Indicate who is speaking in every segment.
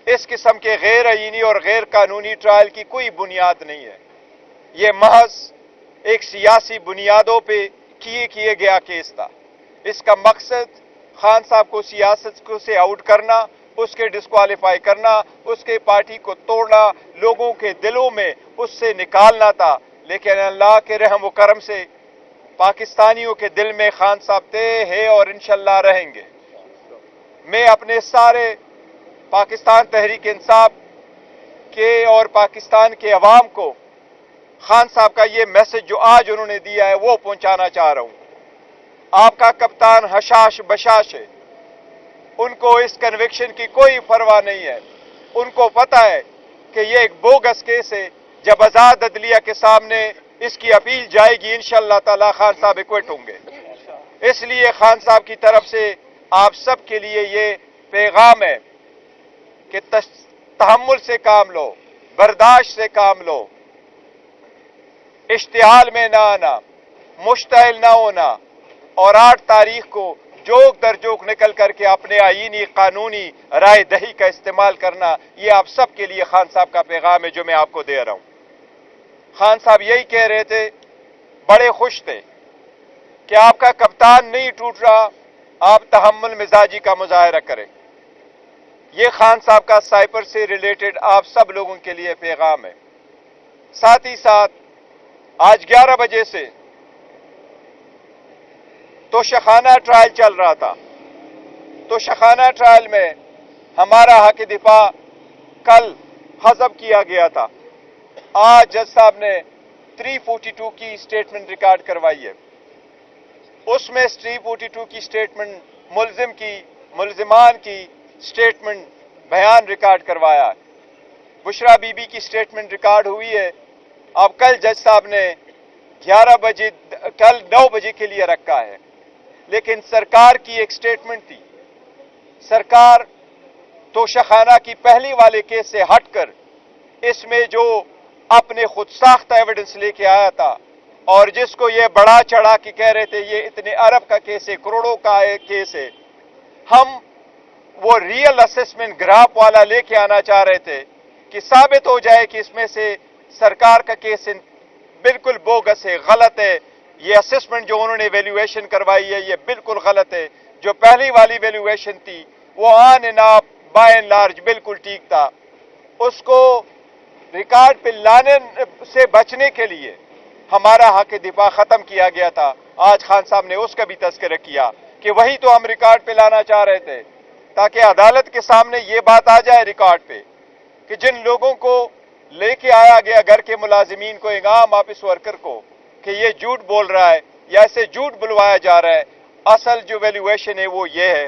Speaker 1: इस किस्म के गैर आईनी और गैर कानूनी ट्रायल की कोई बुनियाद नहीं है। ये महज एक सियासी बुनियादों पे किए गया केस था। इसका मकसद खान साहब को सियासत से आउट करना, उसके डिस्क्वालीफाई करना, उसके पार्टी को तोड़ना, लोगों के दिलों में उससे निकालना था। लेकिन अल्लाह के रहम व करम से पाकिस्तानियों के दिल में खान साहब थे, है और इंशाल्लाह रहेंगे। मैं अपने सारे पाकिस्तान तहरीक इंसाफ के और पाकिस्तान के अवाम को खान साहब का ये मैसेज जो आज उन्होंने दिया है वो पहुंचाना चाह रहा हूं। आपका कप्तान हशाश बशाश है, उनको इस कन्विक्शन की कोई परवाह नहीं है। उनको पता है कि ये एक बोगस केस है। जब आजाद अदलिया के सामने इसकी अपील जाएगी, इंशाअल्लाह ताला खान साहब एक्विट होंगे। इसलिए खान साहब की तरफ से आप सब के लिए ये पैगाम है कि तहम्मुल से काम लो, बर्दाश्त से काम लो, इश्तिहाल में ना आना, मुश्तइल ना होना और 8 तारीख को जोक दर जोक निकल करके अपने आईनी कानूनी राय दही का इस्तेमाल करना, ये आप सब के लिए खान साहब का पैगाम है जो मैं आपको दे रहा हूं। खान साहब यही कह रहे थे, बड़े खुश थे कि आपका कप्तान नहीं टूट रहा, आप तहम्मुल मिजाजी का मुजाहरा करें। ये खान साहब का साइपर से रिलेटेड आप सब लोगों के लिए पैगाम है। साथ ही साथ आज 11 बजे से तोशाखाना ट्रायल चल रहा था। तोशाखाना ट्रायल में हमारा हक दिफा कल हज़ब किया गया था। आज जज साहब ने 342 की स्टेटमेंट रिकॉर्ड करवाई है। उसमें 342 की स्टेटमेंट मुलजिमान की स्टेटमेंट बयान रिकॉर्ड करवाया है। बुशरा बीबी की स्टेटमेंट रिकॉर्ड हुई है। अब कल जज साहब ने 9 बजे के लिए रखा है। लेकिन सरकार की एक स्टेटमेंट थी, सरकार तोशाखाना की पहली वाले केस से हटकर इसमें जो अपने खुद साख्ता एविडेंस लेके आया था और जिसको ये बड़ा चढ़ा के कह रहे थे ये इतने अरब का केस है, करोड़ों का केस है, हम वो रियल असेसमेंट ग्राफ वाला लेके आना चाह रहे थे कि साबित हो जाए कि इसमें से सरकार का केस बिल्कुल बोगस है, गलत है। ये असेसमेंट जो उन्होंने वैल्यूएशन करवाई है ये बिल्कुल गलत है। जो पहली वाली वैल्यूएशन थी वो on and off by and large बिल्कुल ठीक था। उसको रिकॉर्ड पे लाने से बचने के लिए हमारा हक दिफा खत्म किया गया था। आज खान साहब ने उसका भी तस्करा किया कि वही तो हम रिकॉर्ड पे लाना चाह रहे थे, ताकि अदालत के सामने ये बात आ जाए रिकॉर्ड पे कि जिन लोगों को लेके आया गया घर के मुलाजिमीन को, इंगाम ऑफिस वर्कर को, कि ये झूठ बोल रहा है या इसे झूठ बुलवाया जा रहा है, असल जो वैल्यूएशन है वो ये है।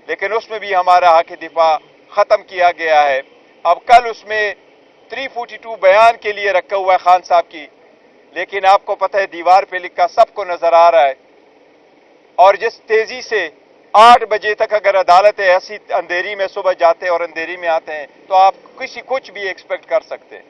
Speaker 1: लेकिन उसमें भी हमारा हक दिफा खत्म किया गया है। अब कल उसमें 342 बयान के लिए रखा हुआ है खान साहब की, लेकिन आपको पता है दीवार पे लिखा सबको नजर आ रहा है। और जिस तेजी से 8 बजे तक अगर अदालत ऐसी अंधेरी में सुबह जाते हैं और अंधेरी में आते हैं तो आप कुछ भी एक्सपेक्ट कर सकते हैं।